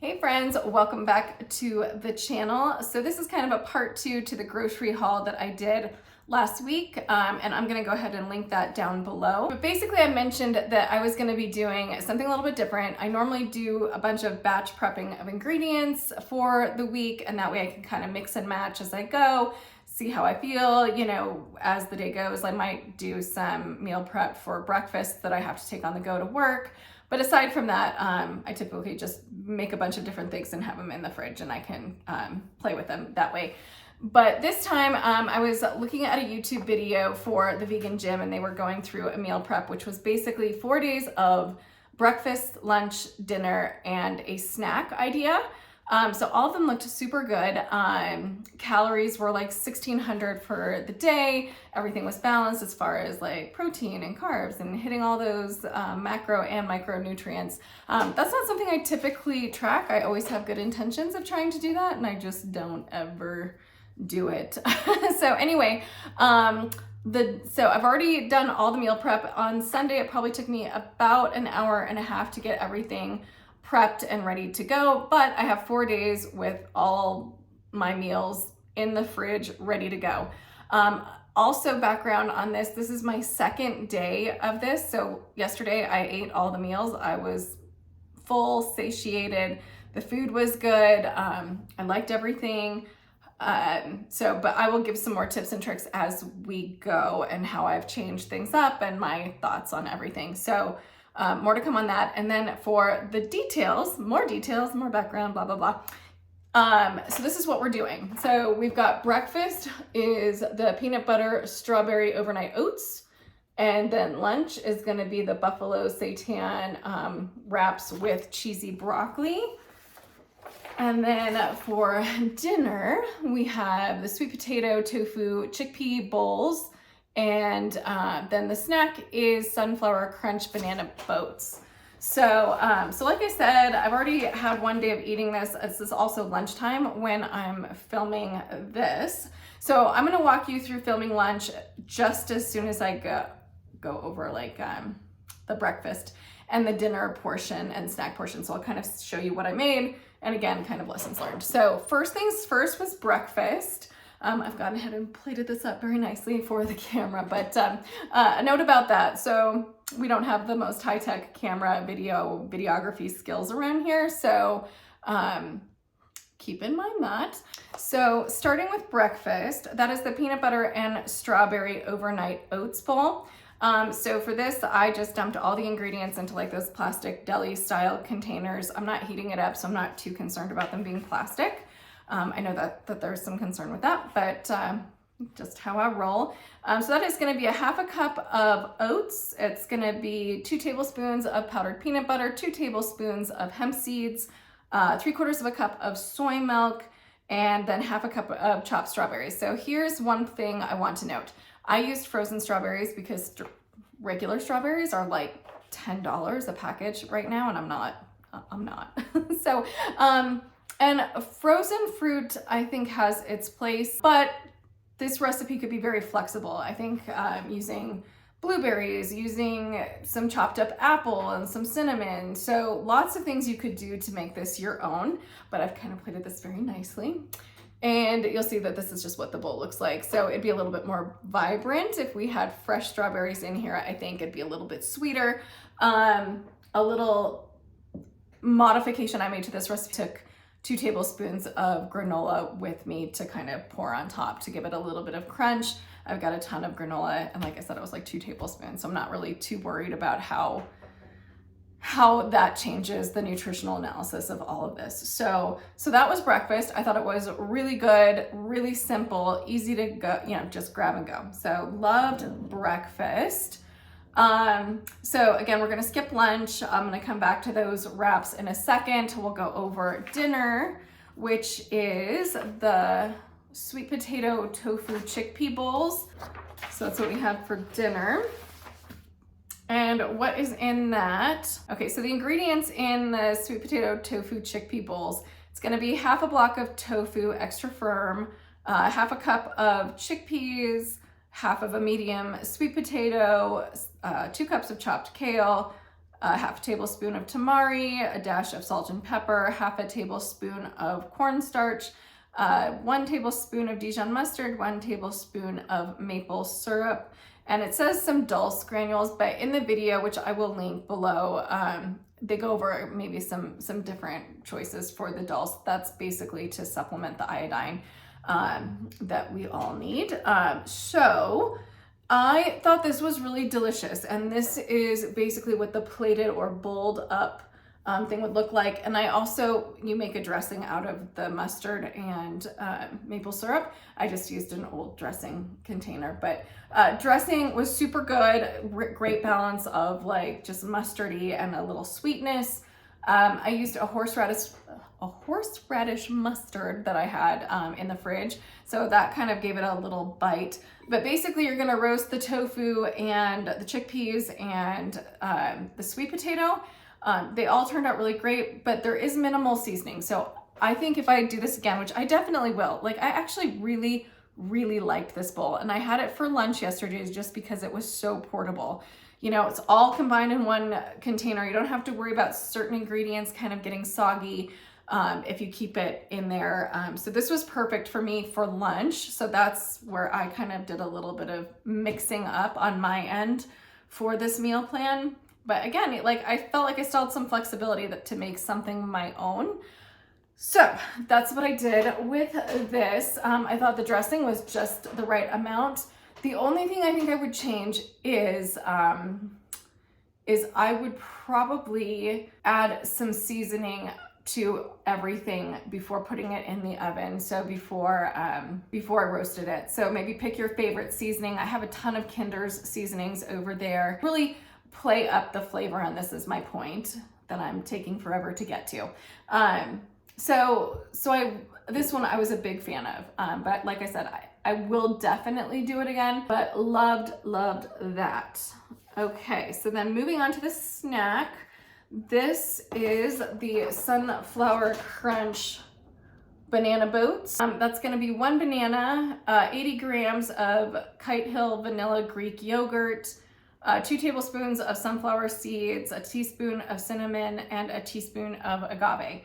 Hey friends, welcome back to the channel. So this is kind of a part 2 to the grocery haul that I did last week, and I'm gonna go ahead and link that down below. But basically I mentioned that I was gonna be doing something a little bit different. I normally do a bunch of batch prepping of ingredients for the week, and that way I can kind of mix and match as I go, see how I feel, as the day goes. I might do some meal prep for breakfast that I have to take on the go to work. But aside from that, I typically just make a bunch of different things and have them in the fridge, and I can play with them that way. But this time I was looking at a YouTube video for the Vegan Gym, and they were going through a meal prep, which was basically 4 days of breakfast, lunch, dinner, and a snack idea. So all of them looked super good. Calories were like 1,600 for the day. Everything was balanced as far as like protein and carbs and hitting all those macro and micronutrients. That's not something I typically track. I always have good intentions of trying to do that, and I just don't ever do it. So anyway, so I've already done all the meal prep. On Sunday, it probably took me about an hour and a half to get everything prepped and ready to go, but I have 4 days with all my meals in the fridge ready to go. Also, background on this is my second day of this. So yesterday I ate all the meals. I was full, satiated. The food was good. I liked everything. But I will give some more tips and tricks as we go and how I've changed things up and my thoughts on everything. So more to come on that. And then for the details, more background, blah, blah, blah. So this is what we're doing. So we've got breakfast is the peanut butter strawberry overnight oats. And then lunch is going to be the buffalo seitan wraps with cheesy broccoli. And then for dinner, we have the sweet potato tofu chickpea bowls. And then the snack is sunflower crunch banana boats. So like I said, I've already had 1 day of eating this. This is also lunchtime when I'm filming this. So I'm gonna walk you through filming lunch just as soon as I go over like the breakfast and the dinner portion and snack portion. So I'll kind of show you what I made, and again, kind of lessons learned. So first things first was breakfast. I've gone ahead and plated this up very nicely for the camera, but a note about that. So we don't have the most high-tech camera videography skills around here, so keep in mind that. So starting with breakfast, that is the peanut butter and strawberry overnight oats bowl. So for this, I just dumped all the ingredients into like those plastic deli style containers. I'm not heating it up, so I'm not too concerned about them being plastic. I know that there's some concern with that, but just how I roll. So that is going to be a half a cup of oats. It's going to be 2 tablespoons of powdered peanut butter, 2 tablespoons of hemp seeds, 3/4 of a cup of soy milk, and then half a cup of chopped strawberries. So here's one thing I want to note. I used frozen strawberries because regular strawberries are like $10 a package right now, and I'm not. So, and frozen fruit, I think, has its place, but this recipe could be very flexible. I think using blueberries, using some chopped up apple and some cinnamon. So lots of things you could do to make this your own, but I've kind of plated this very nicely. And you'll see that this is just what the bowl looks like. So it'd be a little bit more vibrant if we had fresh strawberries in here. I think it'd be a little bit sweeter. A little modification I made to this recipe, took 2 tablespoons of granola with me to kind of pour on top to give it a little bit of crunch. I've got a ton of granola, and like I said, it was like 2 tablespoons. So I'm not really too worried about how that changes the nutritional analysis of all of this. So that was breakfast. I thought it was really good, really simple, easy to go, just grab and go. So loved breakfast. So again, we're gonna skip lunch. I'm gonna come back to those wraps in a second. We'll go over dinner, which is the sweet potato tofu chickpea bowls. So that's what we had for dinner. And what is in that? Okay, so the ingredients in the sweet potato tofu chickpea bowls, it's gonna be half a block of tofu, extra firm, half a cup of chickpeas, half of a medium sweet potato, 2 cups of chopped kale, a half a tablespoon of tamari, a dash of salt and pepper, half a tablespoon of cornstarch, 1 tablespoon of Dijon mustard, 1 tablespoon of maple syrup, and it says some dulse granules, but in the video, which I will link below, they go over maybe some different choices for the dulse. That's basically to supplement the iodine that we all need. So I thought this was really delicious, and this is basically what the plated or bowled up thing would look like. And I also, you make a dressing out of the mustard and maple syrup. I just used an old dressing container, but dressing was super good. Great balance of like just mustardy and a little sweetness. I used a horseradish mustard that I had in the fridge, so that kind of gave it a little bite. But basically you're gonna roast the tofu and the chickpeas and the sweet potato. They all turned out really great, but there is minimal seasoning. So I think if I do this again, which I definitely will, like I actually really liked this bowl, and I had it for lunch yesterday just because it was so portable. You know, it's all combined in one container. You don't have to worry about certain ingredients kind of getting soggy if you keep it in there. So this was perfect for me for lunch. So that's where I kind of did a little bit of mixing up on my end for this meal plan. But again, like I felt like I still had some flexibility to make something my own. So that's what I did with this. I thought the dressing was just the right amount. The only thing I think I would change is I would probably add some seasoning to everything before putting it in the oven. So before I roasted it. So maybe pick your favorite seasoning. I have a ton of Kinder's seasonings over there. Really play up the flavor, and this is my point that I'm taking forever to get to. This one I was a big fan of, but like I said, I will definitely do it again, but loved that. Okay, so then moving on to the snack. This is the Sunflower Crunch banana boats. That's gonna be 1 banana, 80 grams of Kite Hill vanilla Greek yogurt, 2 tablespoons of sunflower seeds, a teaspoon of cinnamon, and a teaspoon of agave.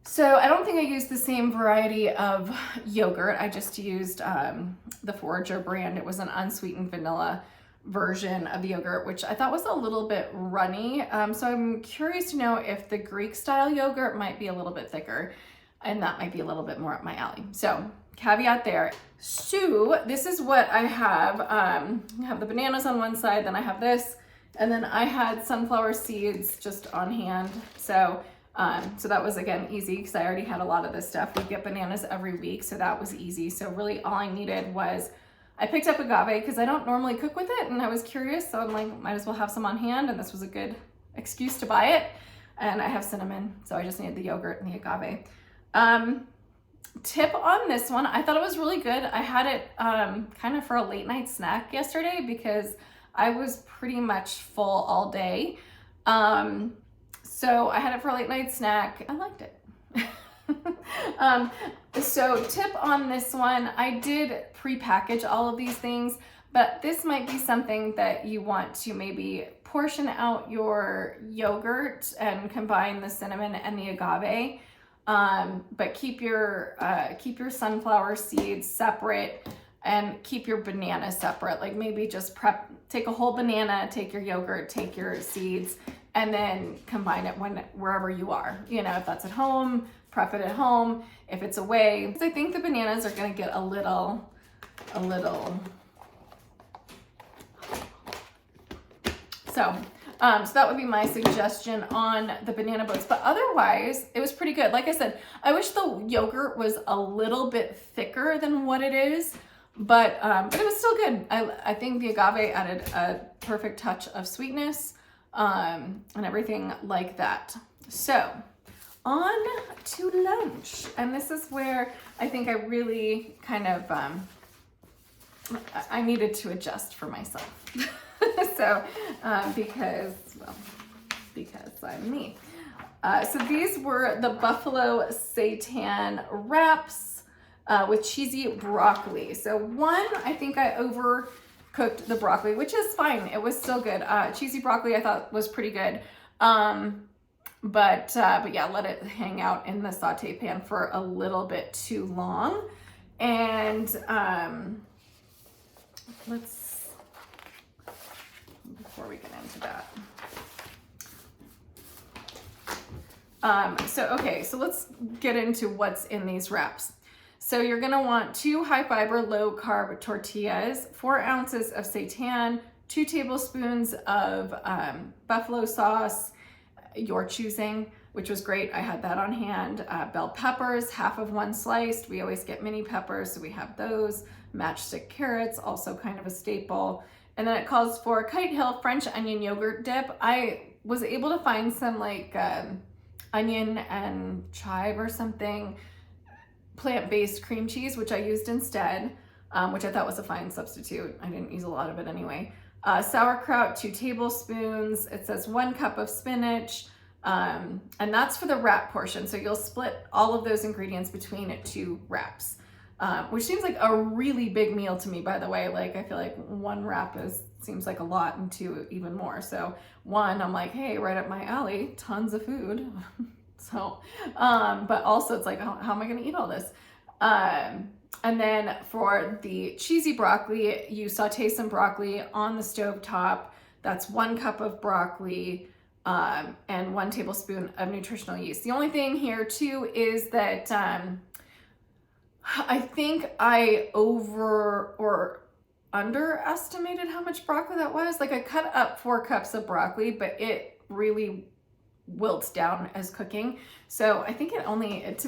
So I don't think I used the same variety of yogurt. I just used the Forager brand. It was an unsweetened vanilla version of yogurt, which I thought was a little bit runny. So I'm curious to know if the Greek style yogurt might be a little bit thicker, and that might be a little bit more up my alley. So caveat there. So this is what I have. I have the bananas on one side, then I have this, and then I had sunflower seeds just on hand. So that was, again, easy because I already had a lot of this stuff. We get bananas every week, so that was easy. So really all I needed was, I picked up agave because I don't normally cook with it, and I was curious, so I'm like, might as well have some on hand, and this was a good excuse to buy it. And I have cinnamon, so I just needed the yogurt and the agave. Tip on this one, I thought it was really good. I had it kind of for a late night snack yesterday because I was pretty much full all day. So I had it for a late night snack. I liked it. So tip on this one, I did pre-package all of these things, but this might be something that you want to maybe portion out your yogurt and combine the cinnamon and the agave. But keep your sunflower seeds separate and keep your banana separate. Like maybe just take a whole banana, take your yogurt, take your seeds, and then combine it wherever you are. You know, if that's at home, prep it at home. If it's away, because I think the bananas are gonna get a little. So that would be my suggestion on the banana boats. But otherwise, it was pretty good. Like I said, I wish the yogurt was a little bit thicker than what it is, but it was still good. I think the agave added a perfect touch of sweetness and everything like that. So on to lunch. And this is where I think I really kind of, I needed to adjust for myself. So, because I'm me. So these were the buffalo seitan wraps with cheesy broccoli. So one, I think I cooked the broccoli, which is fine. It was still good. Cheesy broccoli I thought was pretty good. But yeah, let it hang out in the saute pan for a little bit too long. And before we get into that. So let's get into what's in these wraps. So you're gonna want 2 high fiber, low carb tortillas, 4 ounces of seitan, 2 tablespoons of buffalo sauce, your choosing, which was great. I had that on hand. Bell peppers, half of 1 sliced. We always get mini peppers, so we have those. Matchstick carrots, also kind of a staple. And then it calls for Kite Hill French onion yogurt dip. I was able to find some like onion and chive or something, plant-based cream cheese, which I used instead, which I thought was a fine substitute. I didn't use a lot of it anyway. Sauerkraut, 2 tablespoons. It says 1 cup of spinach, and that's for the wrap portion. So you'll split all of those ingredients between 2 wraps, which seems like a really big meal to me, by the way. Like, I feel like 1 wrap seems like a lot, and 2 even more. So 1, I'm like, hey, right up my alley, tons of food. So, but also it's like, how am I gonna eat all this? And then for the cheesy broccoli, you saute some broccoli on the stove top. That's 1 cup of broccoli, and 1 tablespoon of nutritional yeast. The only thing here too is that I think I over or underestimated how much broccoli that was. Like, I cut up 4 cups of broccoli, but it really wilts down as cooking. So I think to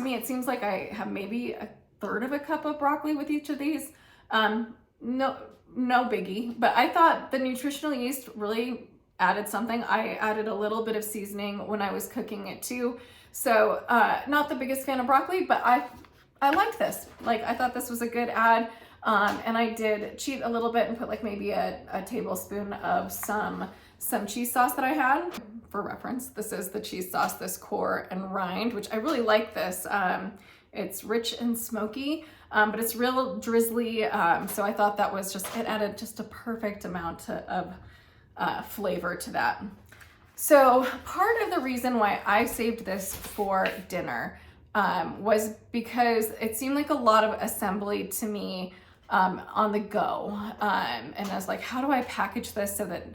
me, it seems like I have maybe 1/3 of a cup of broccoli with each of these. No biggie, but I thought the nutritional yeast really added something. I added a little bit of seasoning when I was cooking it too. So not the biggest fan of broccoli, but I liked this. Like, I thought this was a good add. And I did cheat a little bit and put like maybe a tablespoon of some cheese sauce that I had. For reference, this is the cheese sauce, this core and rind, which I really like this. It's rich and smoky, but it's real drizzly. So I thought that was it added just a perfect amount of flavor to that. So part of the reason why I saved this for dinner was because it seemed like a lot of assembly to me on the go. And I was like, how do I package this so that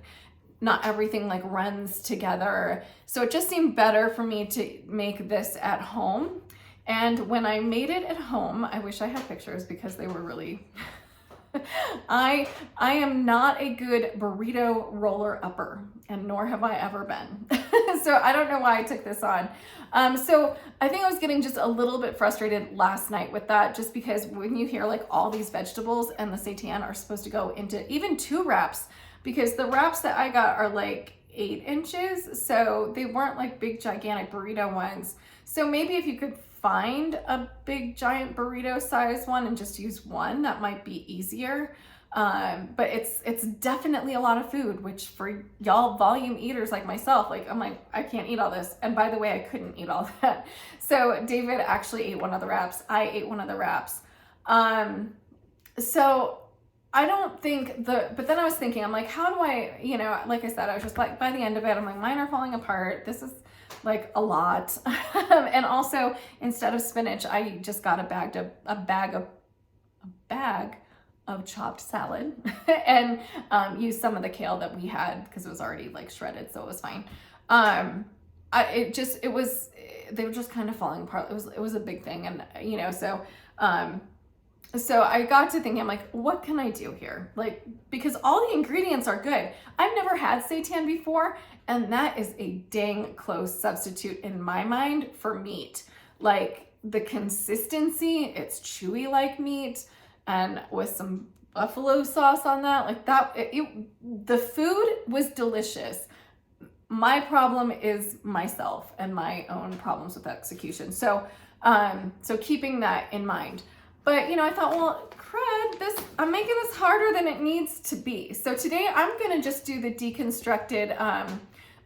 not everything like runs together? So it just seemed better for me to make this at home. And when I made it at home, I wish I had pictures because they were really, I am not a good burrito roller upper, and nor have I ever been. So I don't know why I took this on. So I think I was getting just a little bit frustrated last night with that, just because when you hear like all these vegetables and the seitan are supposed to go into even 2 wraps, because the wraps that I got are like 8 inches. So they weren't like big, gigantic burrito ones. So maybe if you could find a big, giant burrito size one and just use 1, that might be easier. But it's definitely a lot of food, which for y'all volume eaters like myself, like I'm like, I can't eat all this. And by the way, I couldn't eat all that. So David actually ate 1 of the wraps. I ate 1 of the wraps. So I don't think but then I was thinking, I'm like, how do I, like I said, I was just like, by the end of it, I'm like, mine are falling apart. This is like a lot. And also, instead of spinach, I just got a bag of chopped salad and used some of the kale that we had because it was already like shredded, so it was fine. They were just kind of falling apart. It was a big thing, and so I got to thinking, I'm like, what can I do here? Like, because all the ingredients are good. I've never had seitan before, and that is a dang close substitute in my mind for meat. Like, the consistency, it's chewy like meat, and with some buffalo sauce on that, like that, the food was delicious. My problem is myself and my own problems with execution. So keeping that in mind. But, I thought, well, crud, I'm making this harder than it needs to be. So today I'm going to just do the deconstructed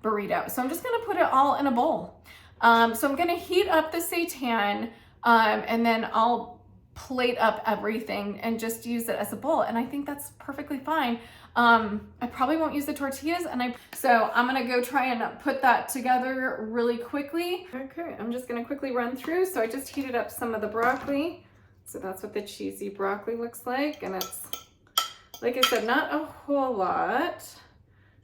burrito. So I'm just going to put it all in a bowl. So I'm going to heat up the seitan, and then I'll plate up everything and just use it as a bowl. And I think that's perfectly fine. I probably won't use the tortillas, so I'm gonna go try and put that together really quickly. Okay, I'm just gonna quickly run through. So I just heated up some of the broccoli. So that's what the cheesy broccoli looks like. And it's, like I said, not a whole lot,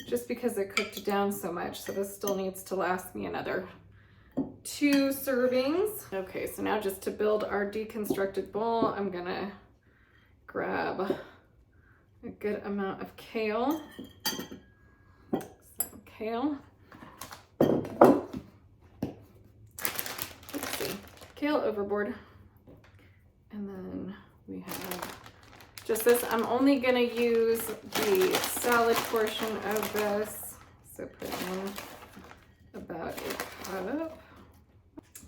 just because it cooked down so much. So this still needs to last me another 2 servings. Okay, so now just to build our deconstructed bowl, I'm gonna grab a good amount of kale. Some kale. Let's see, kale overboard. And then we have just this. I'm only gonna use the salad portion of this. So put in about a cup.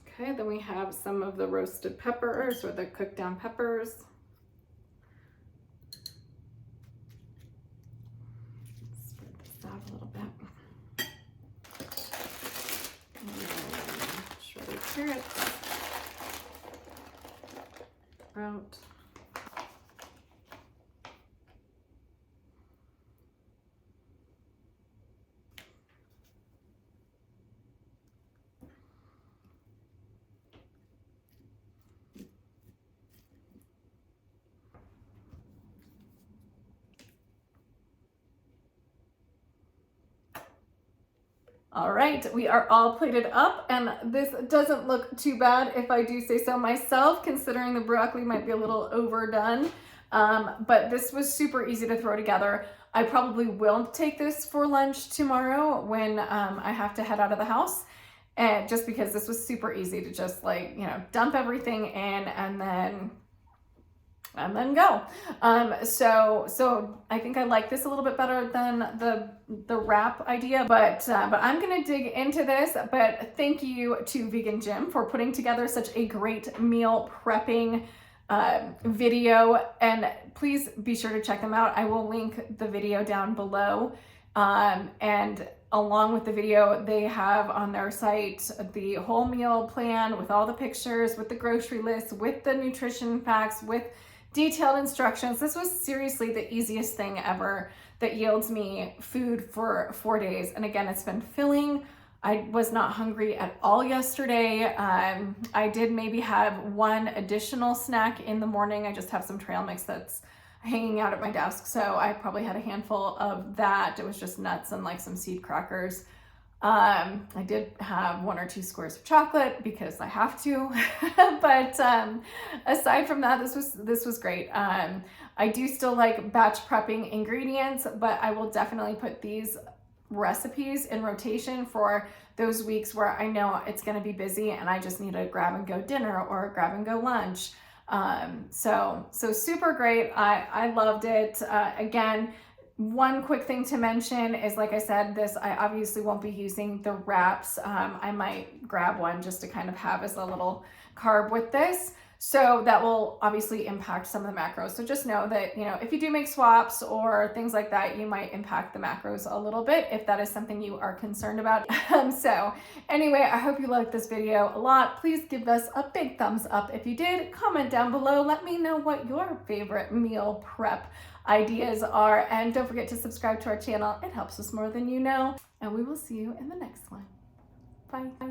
Okay, then we have some of the roasted peppers or the cooked down peppers. Spread this out a little bit. And then shredded carrots. Sprout. All right, we are all plated up, and this doesn't look too bad if I do say so myself, considering the broccoli might be a little overdone. But this was super easy to throw together. I probably will take this for lunch tomorrow when I have to head out of the house. And just because this was super easy to just dump everything in and then go. So I think I like this a little bit better than the wrap idea, but I'm gonna dig into this. But thank you to Vegan Jim for putting together such a great meal prepping video, and please be sure to check them out. I will link the video down below, and along with the video, they have on their site the whole meal plan with all the pictures, with the grocery list, with the nutrition facts, with detailed instructions. This was seriously the easiest thing ever that yields me food for 4 days. And again, it's been filling. I was not hungry at all yesterday. I did maybe have one additional snack in the morning. I just have some trail mix that's hanging out at my desk. So I probably had a handful of that. It was just nuts and like some seed crackers. I did have 1 or 2 squares of chocolate because I have to, but aside from that, this was great. I do still like batch prepping ingredients, but I will definitely put these recipes in rotation for those weeks where I know it's going to be busy and I just need a grab and go dinner or a grab and go lunch. So super great. I loved it. Again, one quick thing to mention is, like I said, I obviously won't be using the wraps. I might grab one just to kind of have as a little carb with this. So that will obviously impact some of the macros. So just know that, if you do make swaps or things like that, you might impact the macros a little bit if that is something you are concerned about. So anyway, I hope you liked this video a lot. Please give us a big thumbs up if you did. Comment down below. Let me know what your favorite meal prep ideas are. And don't forget to subscribe to our channel. It helps us more than you know. And we will see you in the next one. Bye.